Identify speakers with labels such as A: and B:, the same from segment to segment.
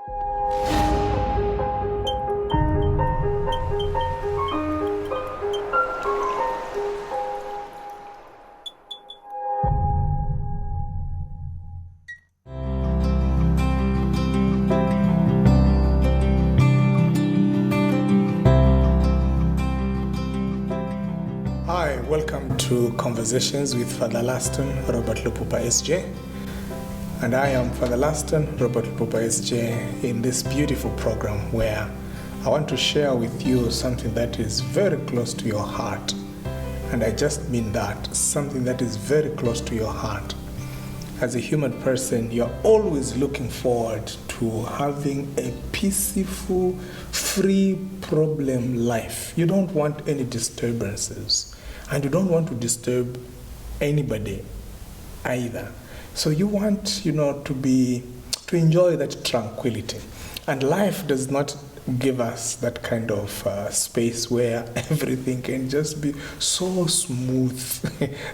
A: Hi, welcome to Conversations with Fr Lastone Robert Lupupa S.J. And I am Fr Lastone Robert Lupupa S.J. in this beautiful program where I want to share with you something that is very close to your heart. And I just mean that, something that is very close to your heart. As a human person, you're always looking forward to having a peaceful, free, problem life. You don't want any disturbances. And you don't want to disturb anybody either. So you want, to enjoy that tranquility. And life does not give us that kind of space where everything can just be so smooth.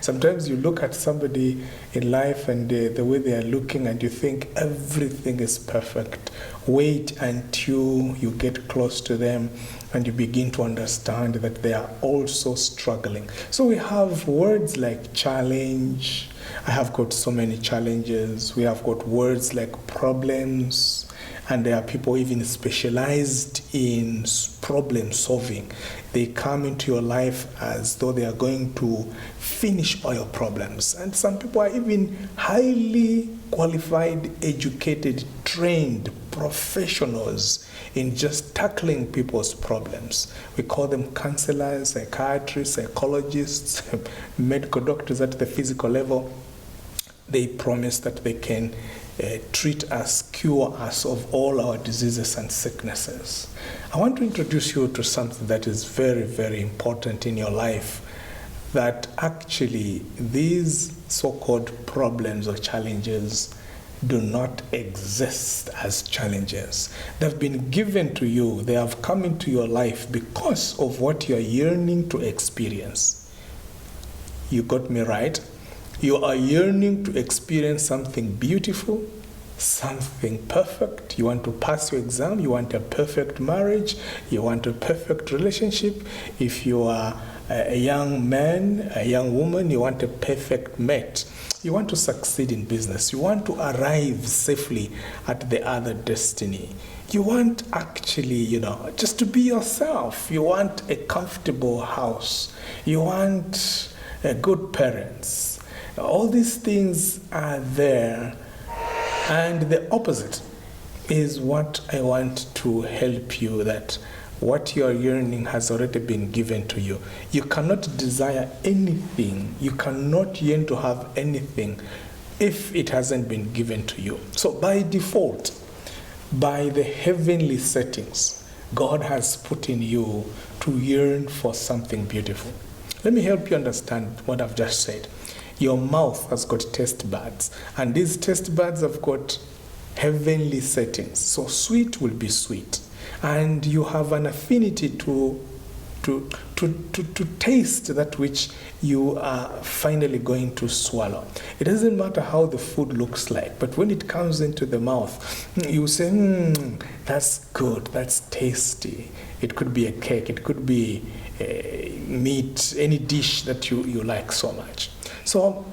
A: Sometimes you look at somebody in life and the way they are looking and you think everything is perfect. Wait until you get close to them and you begin to understand that they are also struggling. So we have words like challenge. I have got so many challenges. We have got words like problems. And there are people even specialized in problem solving. They come into your life as though they are going to finish all your problems. And some people are even highly qualified, educated, trained professionals in just tackling people's problems. We call them counselors, psychiatrists, psychologists, medical doctors at the physical level. They promise that they can treat us, cure us of all our diseases and sicknesses. I want to introduce you to something that is very, very important in your life, that actually these so-called problems or challenges do not exist as challenges. They've been given to you. They have come into your life because of what you're yearning to experience. You got me right? You are yearning to experience something beautiful, something perfect. You want to pass your exam. You want a perfect marriage. You want a perfect relationship. If you are a young man, a young woman, you want a perfect mate. You want to succeed in business. You want to arrive safely at the other destiny. You want actually, just to be yourself. You want a comfortable house. You want good parents. All these things are there, and the opposite is what I want to help you, that what you're yearning has already been given to you. You cannot desire anything, you cannot yearn to have anything if it hasn't been given to you. So by default, by the heavenly settings, God has put in you to yearn for something beautiful. Let me help you understand what I've just said. Your mouth has got taste buds, and these taste buds have got heavenly settings. So sweet will be sweet, and you have an affinity to taste that which you are finally going to swallow. It doesn't matter how the food looks like, but when it comes into the mouth, you say, that's good, that's tasty. It could be a cake, it could be meat, any dish that you like so much. So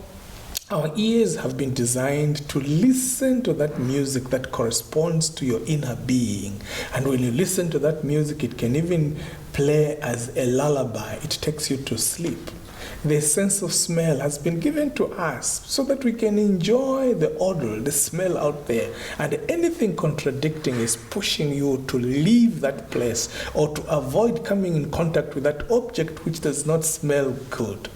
A: our ears have been designed to listen to that music that corresponds to your inner being. And when you listen to that music, it can even play as a lullaby. It takes you to sleep. The sense of smell has been given to us so that we can enjoy the odor, the smell out there. And anything contradicting is pushing you to leave that place or to avoid coming in contact with that object which does not smell good.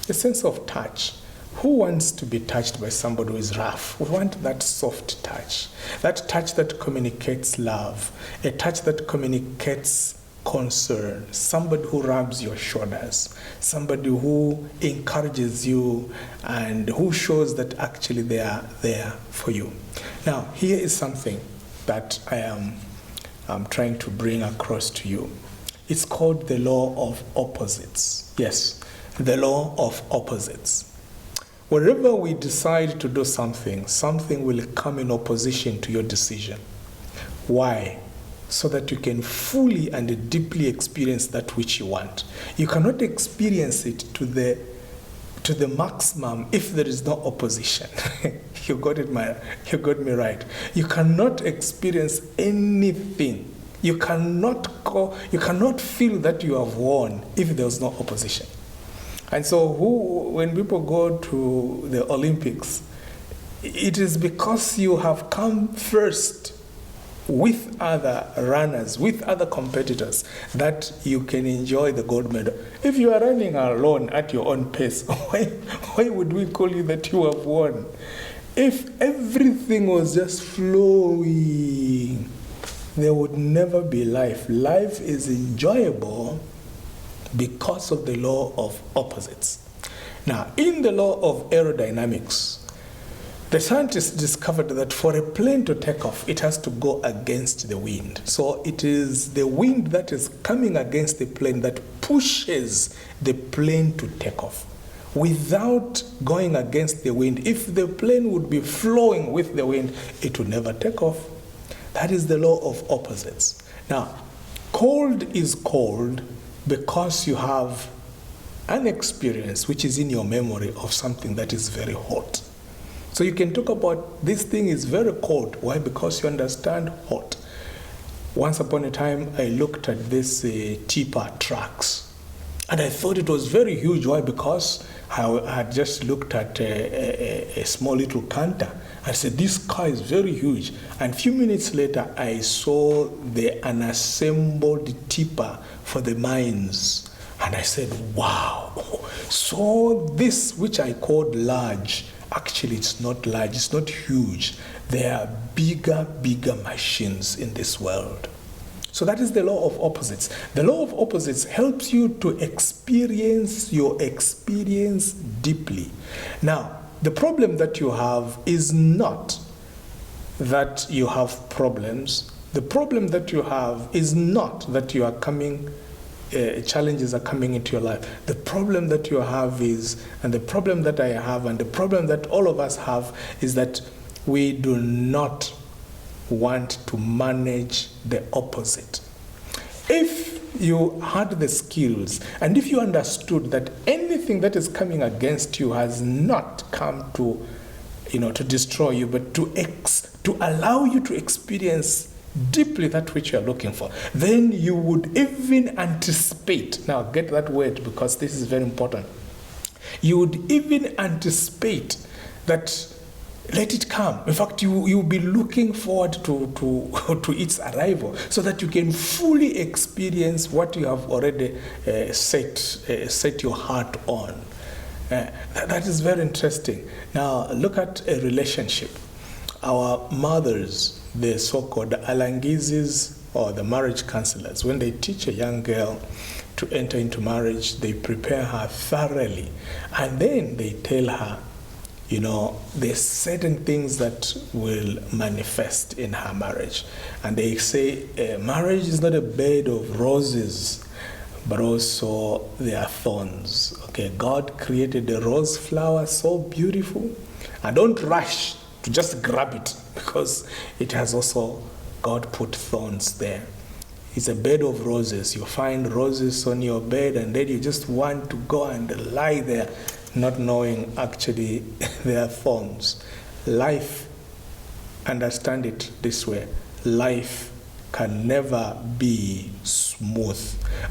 A: A sense of touch. Who wants to be touched by somebody who is rough? We want that soft touch that communicates love, a touch that communicates concern, somebody who rubs your shoulders, somebody who encourages you and who shows that actually they are there for you. Now, here is something that I am trying to bring across to you. It's called the law of opposites. Yes, the law of opposites. Wherever we decide to do something, something will come in opposition to your decision. Why? So that you can fully and deeply experience that which you want. You cannot experience it to the maximum if there is no opposition. You got me right. You cannot experience anything. You cannot feel that you have won if there's no opposition. And so when people go to the Olympics, it is because you have come first with other runners, with other competitors, that you can enjoy the gold medal. If you are running alone at your own pace, why would we call you that you have won? If everything was just flowing, there would never be life. Life is enjoyable because of the law of opposites. Now, in the law of aerodynamics, the scientists discovered that for a plane to take off, it has to go against the wind. So it is the wind that is coming against the plane that pushes the plane to take off. Without going against the wind, if the plane would be flowing with the wind, it would never take off. That is the law of opposites. Now, cold is cold because you have an experience which is in your memory of something that is very hot. So you can talk about this thing is very cold. Why? Because you understand hot. Once upon a time, I looked at this tipper trucks, and I thought it was very huge. Why? Because I had just looked at a small little canter. I said, this car is very huge. And a few minutes later, I saw the unassembled tipper for the mines. And I said, wow. So this, which I called large, actually, it's not large, it's not huge. There are bigger machines in this world. So that is the law of opposites. The law of opposites helps you to experience your experience deeply. Now, the problem that you have is not that you have problems. The problem that you have is not that you are coming challenges are coming into your life. The problem that you have is, and the problem that I have, and the problem that all of us have, is that we do not want to manage the opposite. If you had the skills, and if you understood that anything that is coming against you has not come to, to destroy you, but to allow you to experience deeply that which you are looking for, then you would even anticipate. Now get that word, because this is very important. You would even anticipate that, let it come. In fact, you'll be looking forward to its arrival, so that you can fully experience what you have already set your heart on. That is very interesting. Now look at a relationship. Our mothers, the so-called alangizis, or the marriage counselors, when they teach a young girl to enter into marriage, they prepare her thoroughly, and then they tell her, there's certain things that will manifest in her marriage. And they say marriage is not a bed of roses, but also there are thorns. Okay, God created the rose flower so beautiful, and don't rush to just grab it, because it has also, God put thorns there. It's a bed of roses. You find roses on your bed, and then you just want to go and lie there, not knowing actually there are thorns. Life, understand it this way, life can never be smooth.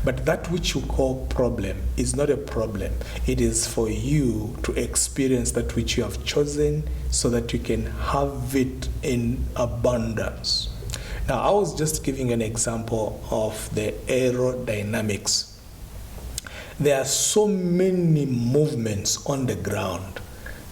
A: But that which you call problem is not a problem. It is for you to experience that which you have chosen, so that you can have it in abundance. Now, I was just giving an example of the aerodynamics. There are so many movements on the ground.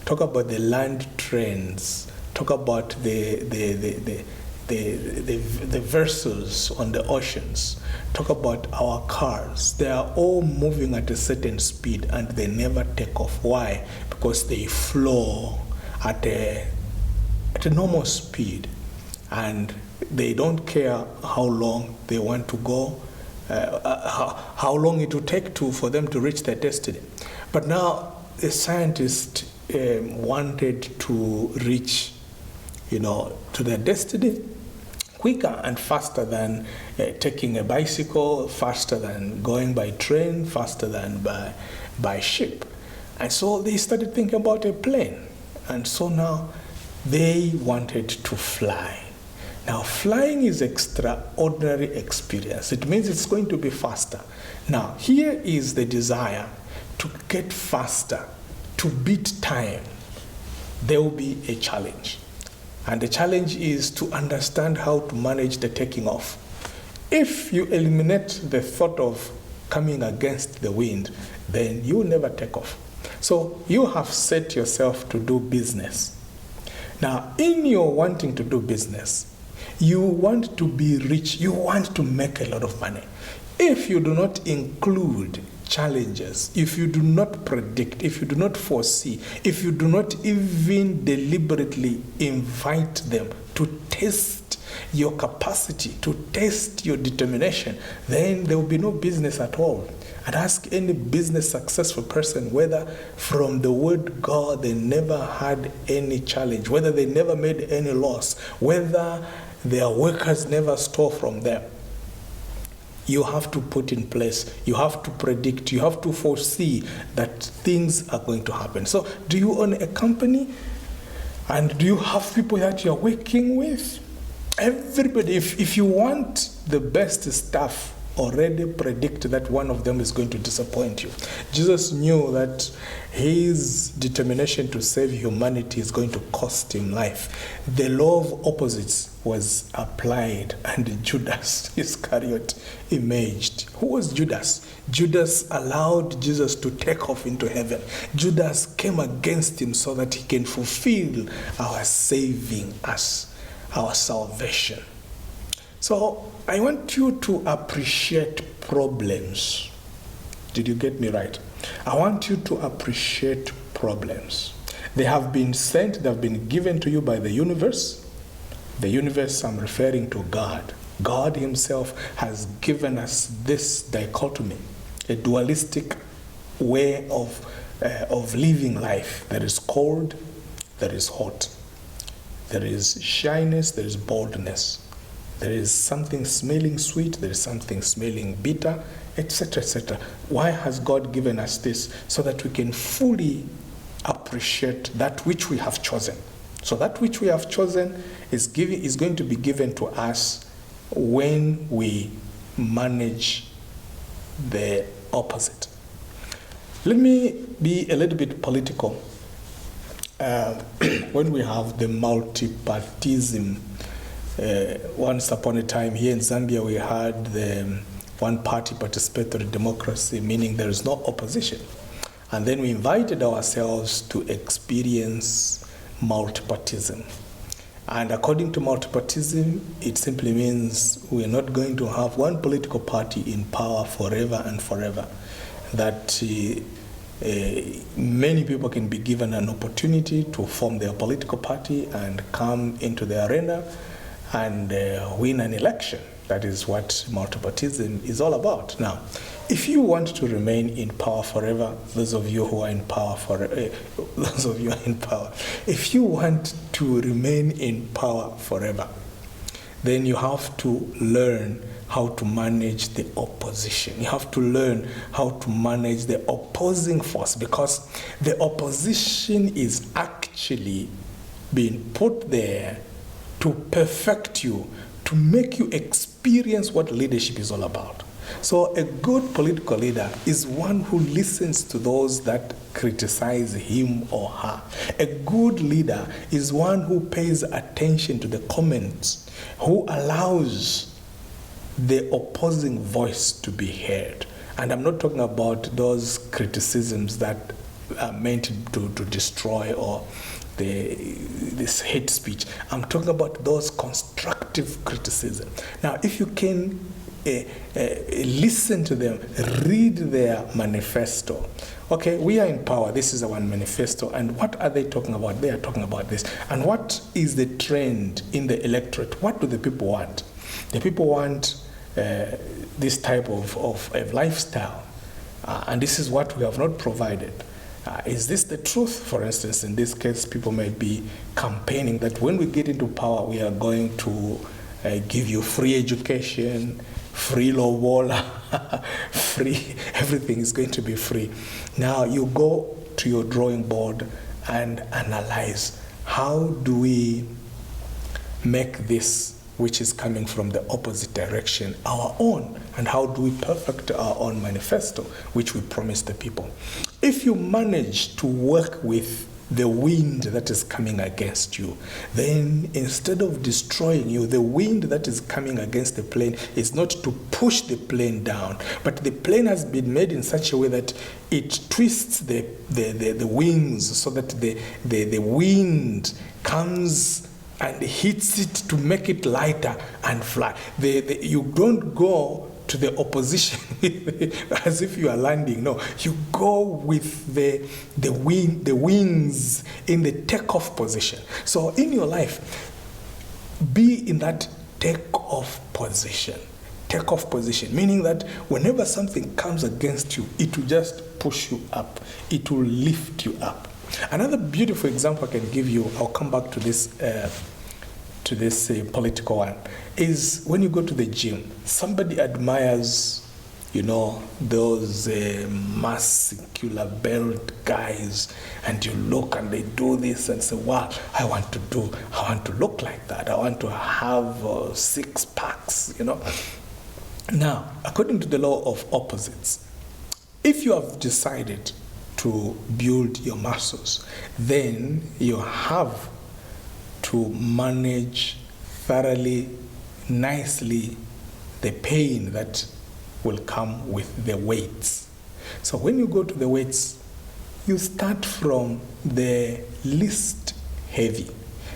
A: Talk about the land trains. Talk about the vessels on the oceans. Talk about our cars. They are all moving at a certain speed, and they never take off. Why? Because they flow at a normal speed, and they don't care how long they want to go, how long it will take for them to reach their destiny. But now a scientist wanted to reach, to their destiny, quicker and faster than taking a bicycle, faster than going by train, faster than by ship. And so they started thinking about a plane. And so now they wanted to fly. Now, flying is extraordinary experience. It means it's going to be faster. Now, here is the desire to get faster, to beat time. There will be a challenge. And the challenge is to understand how to manage the taking off. If you eliminate the thought of coming against the wind, then you will never take off. So you have set yourself to do business. Now, in your wanting to do business, you want to be rich, you want to make a lot of money. If you do not include challenges, if you do not predict, if you do not foresee, if you do not even deliberately invite them to test your capacity, to test your determination, then there will be no business at all. And ask any business successful person whether from the word God they never had any challenge, whether they never made any loss, whether their workers never stole from them. You have to put in place, you have to predict, you have to foresee that things are going to happen. So do you own a company? And do you have people that you're working with? Everybody, if you want the best stuff, already predict that one of them is going to disappoint you. Jesus knew that his determination to save humanity is going to cost him life. The law of opposites was applied, and Judas Iscariot emerged. Who was Judas? Judas allowed Jesus to take off into heaven. Judas came against him so that he can fulfill our saving us, our salvation. So I want you to appreciate problems. Did you get me right? I want you to appreciate problems. They have been sent, they have been given to you by the universe. The universe, I'm referring to God. God himself has given us this dichotomy, a dualistic way of living life. There is cold, there is hot. There is shyness, there is boldness. There is something smelling sweet, there is something smelling bitter, etc., etc. Why has God given us this? So that we can fully appreciate that which we have chosen. So that which we have chosen is going to be given to us when we manage the opposite. Let me be a little bit political. When we have the multipartism, once upon a time here in Zambia we had the one-party participatory democracy, meaning there is no opposition. And then we invited ourselves to experience multipartism. And according to multipartism, it simply means we're not going to have one political party in power forever and forever. That many people can be given an opportunity to form their political party and come into the arena and win an election. That is what multipartism is all about. Now, if you want to remain in power forever, those of you who are in power if you want to remain in power forever, then you have to learn how to manage the opposition. You have to learn how to manage the opposing force, because the opposition is actually being put there to perfect you, to make you experience what leadership is all about. So a good political leader is one who listens to those that criticize him or her. A good leader is one who pays attention to the comments, who allows the opposing voice to be heard. And I'm not talking about those criticisms that are meant to destroy or this hate speech. I'm talking about those constructive criticism. Now, if you can listen to them, read their manifesto. Okay, we are in power. This is our manifesto. And what are they talking about? They are talking about this. And what is the trend in the electorate? What do the people want? The people want this type of lifestyle. And this is what we have not provided. Is this the truth? For instance, in this case, people may be campaigning that when we get into power, we are going to give you free education, free Loyola, free, everything is going to be free. Now you go to your drawing board and analyze, how do we make this which is coming from the opposite direction our own, and how do we perfect our own manifesto which we promise the people. If you manage to work with the wind that is coming against you, then instead of destroying you, the wind that is coming against the plane is not to push the plane down, but the plane has been made in such a way that it twists the wings so that the wind comes and hits it to make it lighter and fly. You don't go to the opposition as if you are landing. No, you go with the wings in the takeoff position. So in your life, be in that takeoff position. Takeoff position, meaning that whenever something comes against you, it will just push you up. It will lift you up. Another beautiful example I can give you, I'll come back to this political one, is when you go to the gym. Somebody admires, those muscular built guys, and you look and they do this and say, wow, I want to look like that. I want to have 6 packs, Now, according to the law of opposites, if you have decided to build your muscles, then you have to manage thoroughly, nicely, the pain that will come with the weights. So when you go to the weights, you start from the least heavy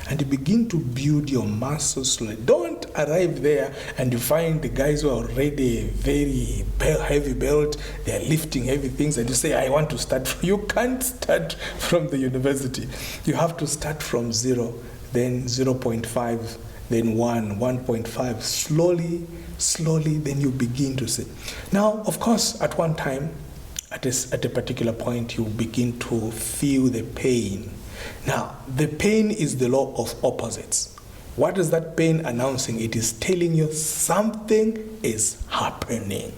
A: and you begin to build your muscles slowly. Don't arrive there and you find the guys who are already very heavy built, they're lifting heavy things, and you say, I want to start. You can't start from the university. You have to start from 0, then 0.5, then 1, 1.5, slowly, then you begin to see. Now, of course, at one time, at a particular point, you begin to feel the pain. Now, the pain is the law of opposites. What is that pain announcing? It is telling you something is happening.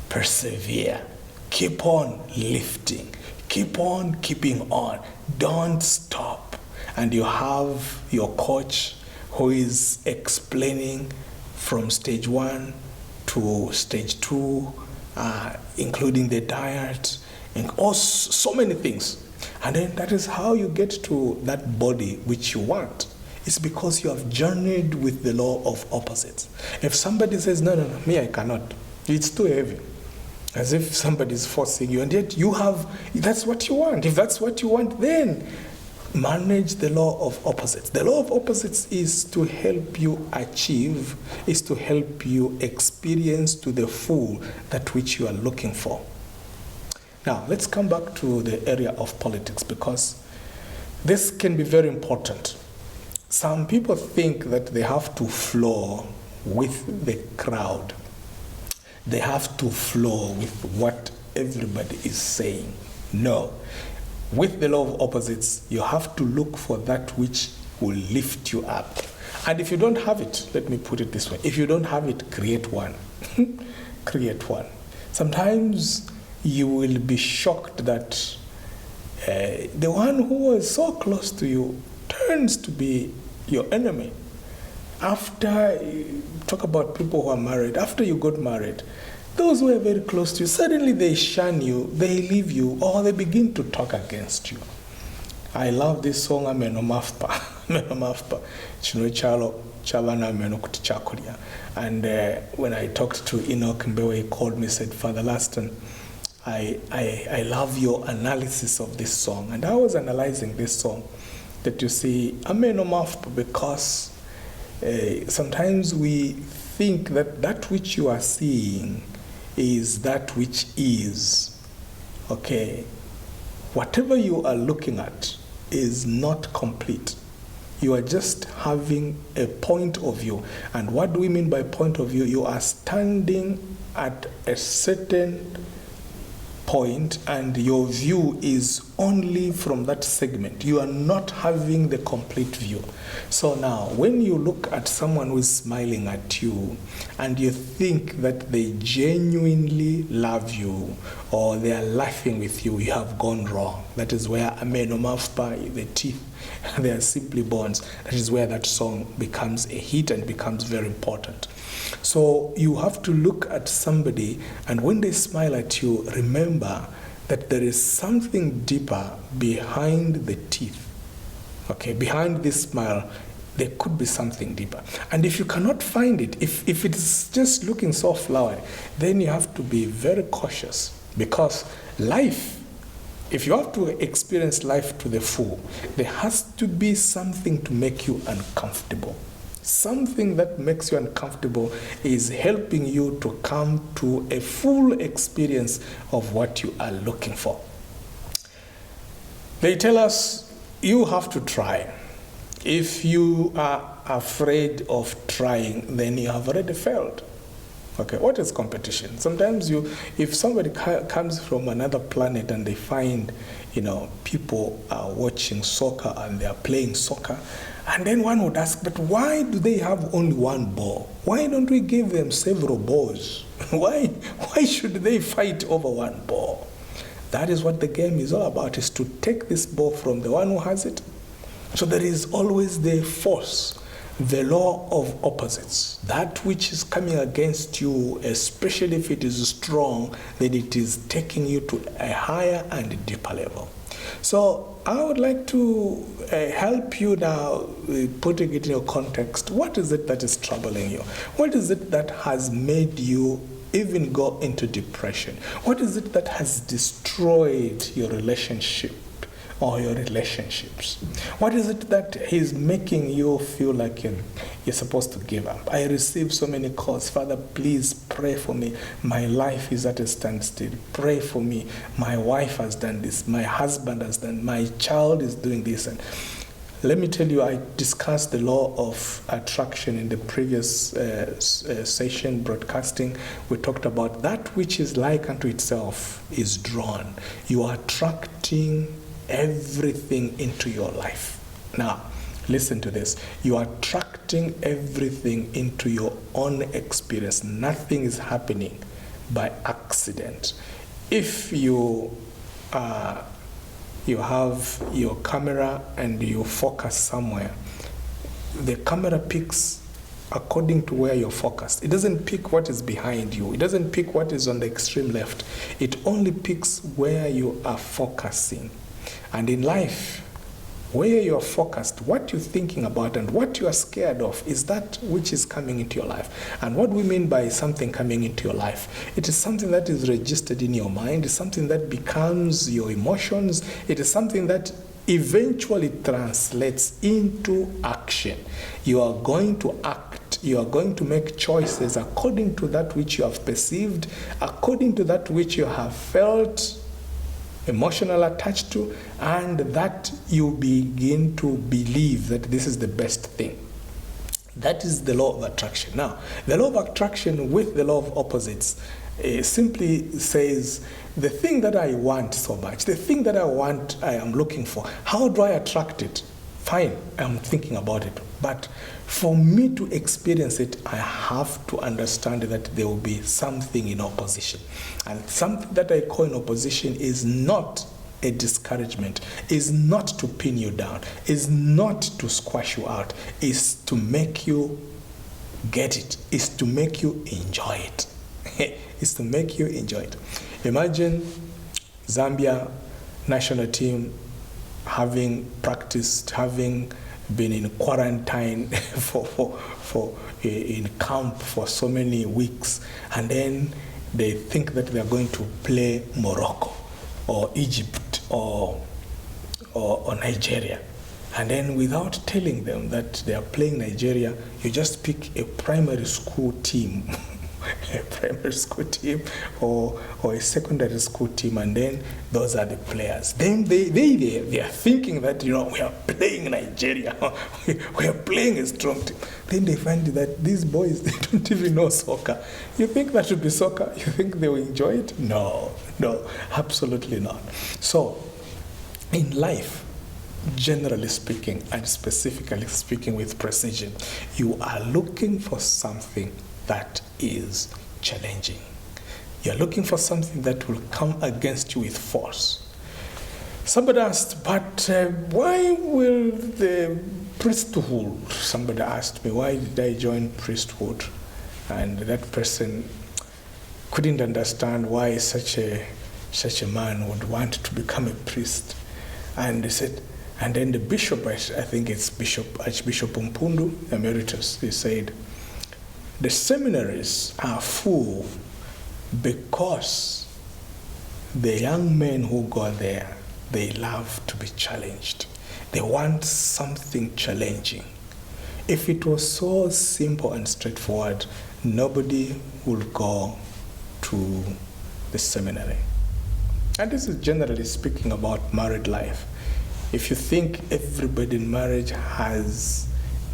A: Persevere. Keep on lifting. Keep on keeping on. Don't stop. And you have your coach who is explaining from stage 1 to stage 2, including the diet, and also so many things. And then that is how you get to that body which you want. It's because you have journeyed with the law of opposites. If somebody says, no, me, I cannot. It's too heavy. As if somebody is forcing you, and yet that's what you want. If that's what you want, then manage the law of opposites. The law of opposites is to help you achieve, is to help you experience to the full that which you are looking for. Now, let's come back to the area of politics, because this can be very important. Some people think that they have to flow with the crowd. They have to flow with what everybody is saying. No. With the law of opposites, you have to look for that which will lift you up. And if you don't have it, let me put it this way. If you don't have it, create one. Create one. Sometimes you will be shocked that the one who was so close to you turns to be your enemy. After you talk about people who are married, after you got married, those who are very close to you, suddenly they shun you, they leave you, or they begin to talk against you. I love this song, Ameno Mafpa. Chino Chalo, Chavana Menokuti Chakulia. And when I talked to Enoch Mbewe, he called me, said, Father Lastone, I love your analysis of this song. And I was analyzing this song, that you see, Ameno Mafpa, because sometimes we think that that which you are seeing is that which is. Okay? Whatever you are looking at is not complete. You are just having a point of view. And what do we mean by point of view? You are standing at a certain point and your view is only from that segment. You are not having the complete view. So now, when you look at someone who is smiling at you and you think that they genuinely love you or they are laughing with you, you have gone wrong. That is where amenomafpa, the teeth, they are simply bonds. That is where that song becomes a hit and becomes very important. So you have to look at somebody, and when they smile at you, remember that there is something deeper behind the teeth. Okay, behind this smile, there could be something deeper. And if you cannot find it, if it's just looking so flowery, then you have to be very cautious, because life, if you have to experience life to the full, there has to be something to make you uncomfortable. Something that makes you uncomfortable is helping you to come to a full experience of what you are looking for. They tell us you have to try. If you are afraid of trying, then you have already failed. Okay, what is competition? Sometimes if somebody comes from another planet and they find, people are watching soccer and they are playing soccer, and then one would ask, but why do they have only one ball? Why don't we give them several balls? Why should they fight over one ball? That is what the game is all about, is to take this ball from the one who has it. So there is always the force, the law of opposites. That which is coming against you, especially if it is strong, then it is taking you to a higher and deeper level. So I would like to help you now, putting it in your context. What is it that is troubling you? What is it that has made you even go into depression? What is it that has destroyed your relationship or your relationships? What is it that is making you feel like you're supposed to give up? I receive so many calls. Father, please pray for me. My life is at a standstill. Pray for me. My wife has done this. My husband has done. My child is doing this. And let me tell you, I discussed the law of attraction in the previous session broadcasting. We talked about that which is like unto itself is drawn. You are attracting everything into your life. Now, listen to this. You are attracting everything into your own experience. Nothing is happening by accident. If you have your camera and you focus somewhere, the camera picks according to where you're focused. It doesn't pick what is behind you. It doesn't pick what is on the extreme left. It only picks where you are focusing. And in life, where you're focused, what you're thinking about and what you are scared of is that which is coming into your life. And what we mean by something coming into your life, it is something that is registered in your mind. It's something that becomes your emotions. It is something that eventually translates into action. You are going to act. You are going to make choices according to that which you have perceived, according to that which you have felt emotional attached to, and that you begin to believe that this is the best thing. That is the law of attraction. Now, the law of attraction with the law of opposites simply says, the thing that I want so much, the thing that I want, I am looking for, how do I attract it? Fine, I'm thinking about it. But for me to experience it, I have to understand that there will be something in opposition. And something that I call in opposition is not a discouragement, is not to pin you down, is not to squash you out, is to make you get it, is to make you enjoy it. Is to make you enjoy it. Imagine Zambia national team having practiced, having been in quarantine in camp for so many weeks, and then they think that they are going to play Morocco or Egypt or Nigeria. And then without telling them that they are playing Nigeria, you just pick a primary school team a primary school team or a secondary school team, and then those are the players. Then they are thinking that, we are playing Nigeria, we are playing a strong team. Then they find that these boys, they don't even know soccer. You think that should be soccer? You think they will enjoy it? No, absolutely not. So, in life, generally speaking and specifically speaking with precision, you are looking for something that is challenging. You're looking for something that will come against you with force. Somebody asked, but why will the priesthood? Somebody asked me, why did I join priesthood? And that person couldn't understand why such a man would want to become a priest. And they said, and then the bishop, I think it's Archbishop Mpundu Emeritus, he said, the seminaries are full because the young men who go there, they love to be challenged. They want something challenging. If it was so simple and straightforward, nobody would go to the seminary. And this is generally speaking about married life. If you think everybody in marriage has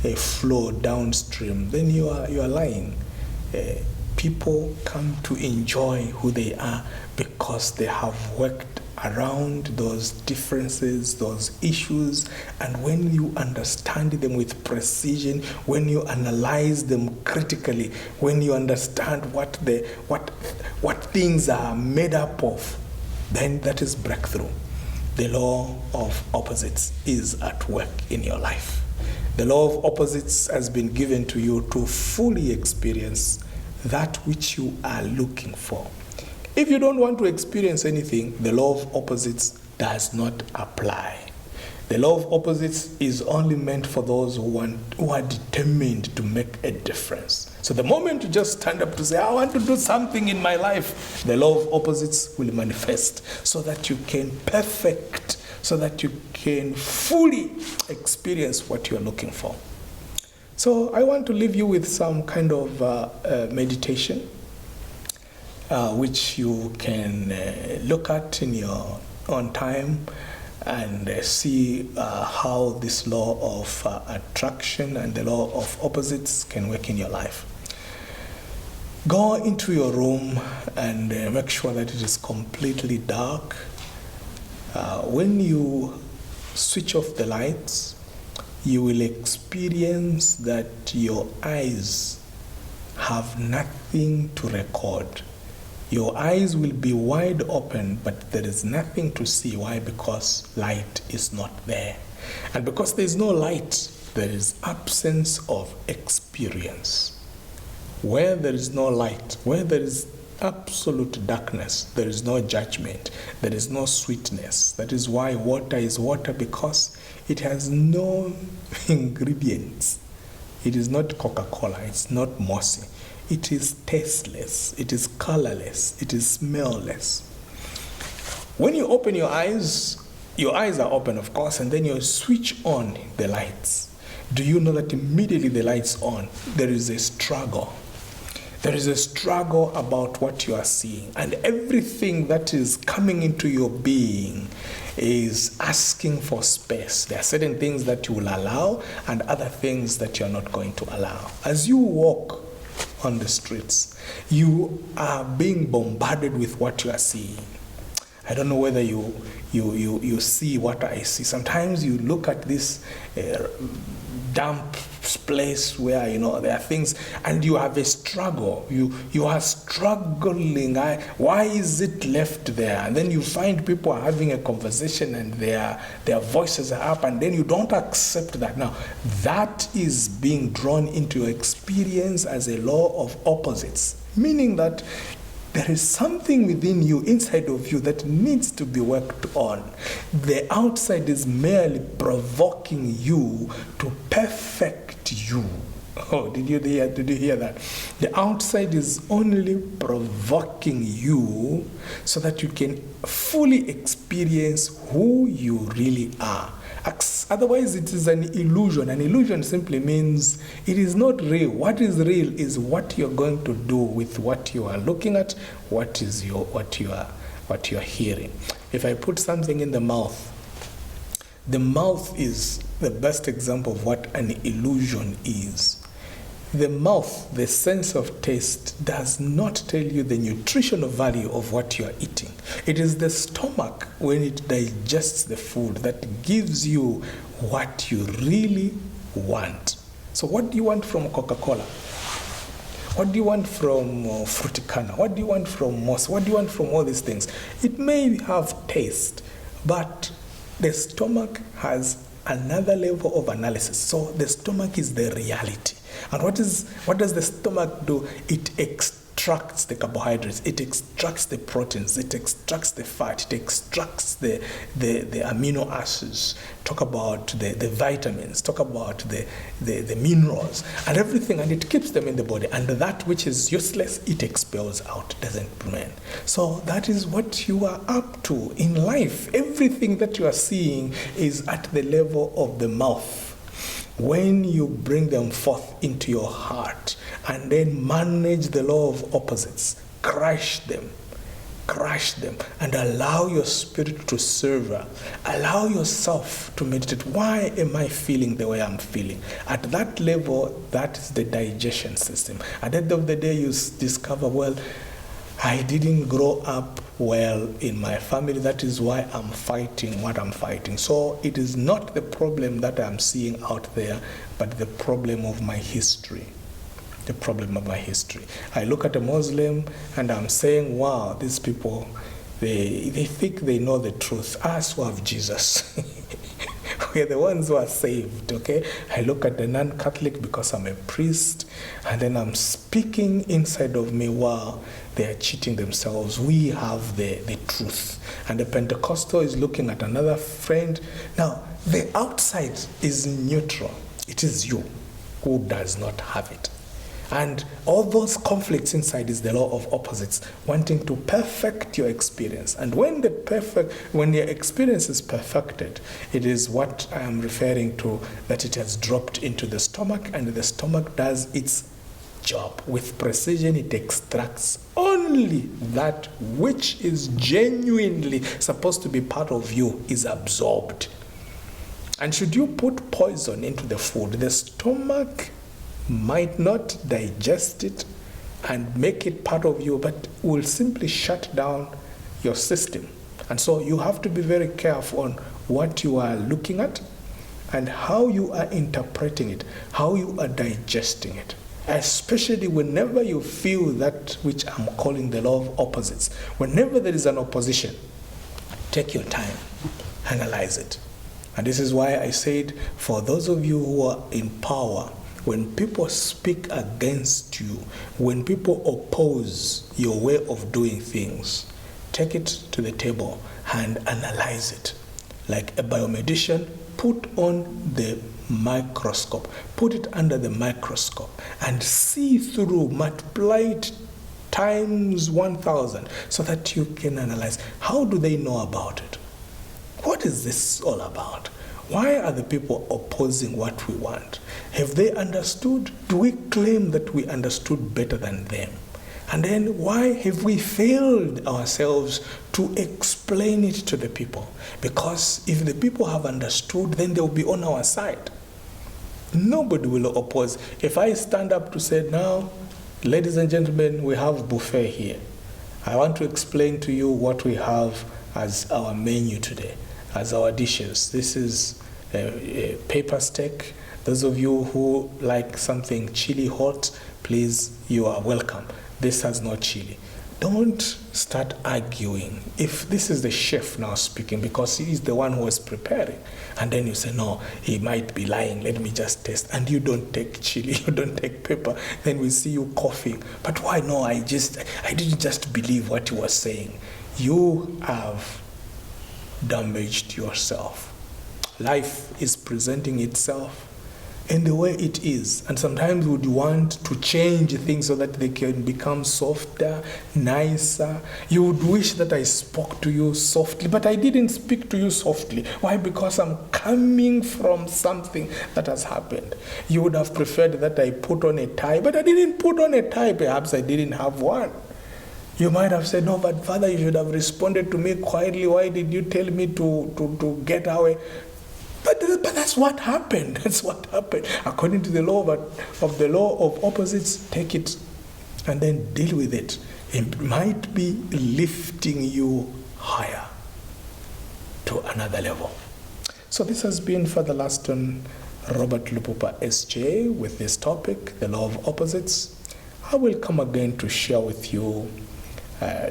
A: a flow downstream, then you are lying. People come to enjoy who they are because they have worked around those differences, those issues, and when you understand them with precision, when you analyze them critically, when you understand what things are made up of, then that is breakthrough. The law of opposites is at work in your life. The law of opposites has been given to you to fully experience that which you are looking for. If you don't want to experience anything, the law of opposites does not apply. The law of opposites is only meant for those who are determined to make a difference. So the moment you just stand up to say, I want to do something in my life, the law of opposites will manifest so that you can perfect, so that you can fully experience what you're looking for. So I want to leave you with some kind of meditation, which you can look at in your own time and see how this law of attraction and the law of opposites can work in your life. Go into your room and make sure that it is completely dark. When you switch off the lights, you will experience that your eyes have nothing to record. Your eyes will be wide open, but there is nothing to see. Why? Because light is not there. And because there is no light, there is absence of experience. Where there is no light, where there is absolute darkness, there is no judgment, there is no sweetness. That is why water is water, because it has no ingredients. It is not Coca-Cola, it's not mossy. It is tasteless, it is colorless, it is smellless. When you open your eyes are open, of course, and then you switch on the lights. Do you know that immediately the lights on, there is a struggle. There is a struggle about what you are seeing, and everything that is coming into your being is asking for space. There are certain things that you will allow and other things that you're not going to allow. As you walk on the streets, you are being bombarded with what you are seeing. I don't know whether you see what I see. Sometimes you look at this damp place where there are things and you have a struggle. You are struggling. Why is it left there? And then you find people are having a conversation and their voices are up, and then you don't accept that. Now that is being drawn into your experience as a law of opposites, meaning that there is something within you, inside of you, that needs to be worked on. The outside is merely provoking you to perfect you. Oh, did you hear that? The outside is only provoking you so that you can fully experience who you really are. Otherwise, it is an illusion. An illusion simply means it is not real. What is real is what you're going to do with what you are looking at, what you are hearing. If I put something in the mouth is the best example of what an illusion is. The mouth, the sense of taste, does not tell you the nutritional value of what you are eating. It is the stomach, when it digests the food, that gives you what you really want. So what do you want from Coca-Cola? What do you want from Fruticana? What do you want from Moss? What do you want from all these things? It may have taste, but the stomach has another level of analysis. So the stomach is the reality. And what does the stomach do? It extracts the carbohydrates, it extracts the proteins, it extracts the fat, it extracts the amino acids, talk about the vitamins, talk about the minerals and everything, and it keeps them in the body. And that which is useless, it expels out, doesn't remain. So that is what you are up to in life. Everything that you are seeing is at the level of the mouth. When you bring them forth into your heart and then manage the law of opposites, crush them, and allow your spirit to serve. Allow yourself to meditate. Why am I feeling the way I'm feeling? At that level, that is the digestion system. At the end of the day, you discover, well, I didn't grow up well in my family. That is why I'm fighting what I'm fighting. So it is not the problem that I'm seeing out there, but the problem of my history. The problem of my history. I look at a Muslim and I'm saying, wow, these people, they think they know the truth. Us who have Jesus. We're the ones who are saved, okay? I look at the non-Catholic because I'm a priest, and then I'm speaking inside of me, wow, they are cheating themselves. We have the truth. And the Pentecostal is looking at another friend. Now, the outside is neutral. It is you who does not have it. And all those conflicts inside is the law of opposites, wanting to perfect your experience. And when your experience is perfected, it is what I am referring to, that it has dropped into the stomach, and the stomach does its job. With precision, it extracts only that which is genuinely supposed to be part of you is absorbed. And should you put poison into the food, the stomach might not digest it and make it part of you, but will simply shut down your system. And so you have to be very careful on what you are looking at and how you are interpreting it, how you are digesting it. Especially whenever you feel that which I'm calling the law of opposites. Whenever there is an opposition, take your time, analyze it. And this is why I said, for those of you who are in power, when people speak against you, when people oppose your way of doing things, take it to the table and analyze it. Like a biomedician, put on the microscope, put it under the microscope and see through, multiply it times 1,000 so that you can analyze. How do they know about it? What is this all about? Why are the people opposing what we want? Have they understood? Do we claim that we understood better than them? And then why have we failed ourselves to explain it to the people? Because if the people have understood, then they'll be on our side. Nobody will oppose. If I stand up to say, now, ladies and gentlemen, we have buffet here. I want to explain to you what we have as our menu today, as our dishes. This is a paper steak. Those of you who like something chili hot, please, you are welcome. This has no chili. Don't start arguing. If this is the chef now speaking, because he is the one who is preparing, and then you say, no, he might be lying, let me just taste, and you don't take chili, you don't take pepper, then we see you coughing. But why? No, I didn't just believe what he was saying. You have damaged yourself. Life is presenting itself, in the way it is. And sometimes would want to change things so that they can become softer, nicer. You would wish that I spoke to you softly, but I didn't speak to you softly. Why? Because I'm coming from something that has happened. You would have preferred that I put on a tie, but I didn't put on a tie. Perhaps I didn't have one. You might have said, no, but Father, you should have responded to me quietly. Why did you tell me to get away? But that's what happened. That's what happened. According to the law of the law of opposites, take it and then deal with it. It might be lifting you higher to another level. So this has been Fr Lastone Robert Lupupa SJ with this topic, the law of opposites. I will come again to share with you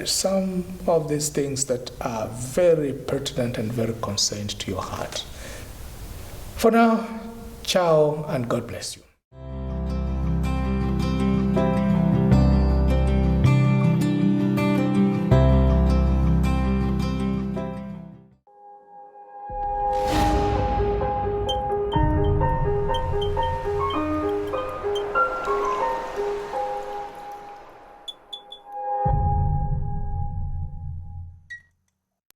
A: some of these things that are very pertinent and very concerned to your heart. For now, ciao and God bless you.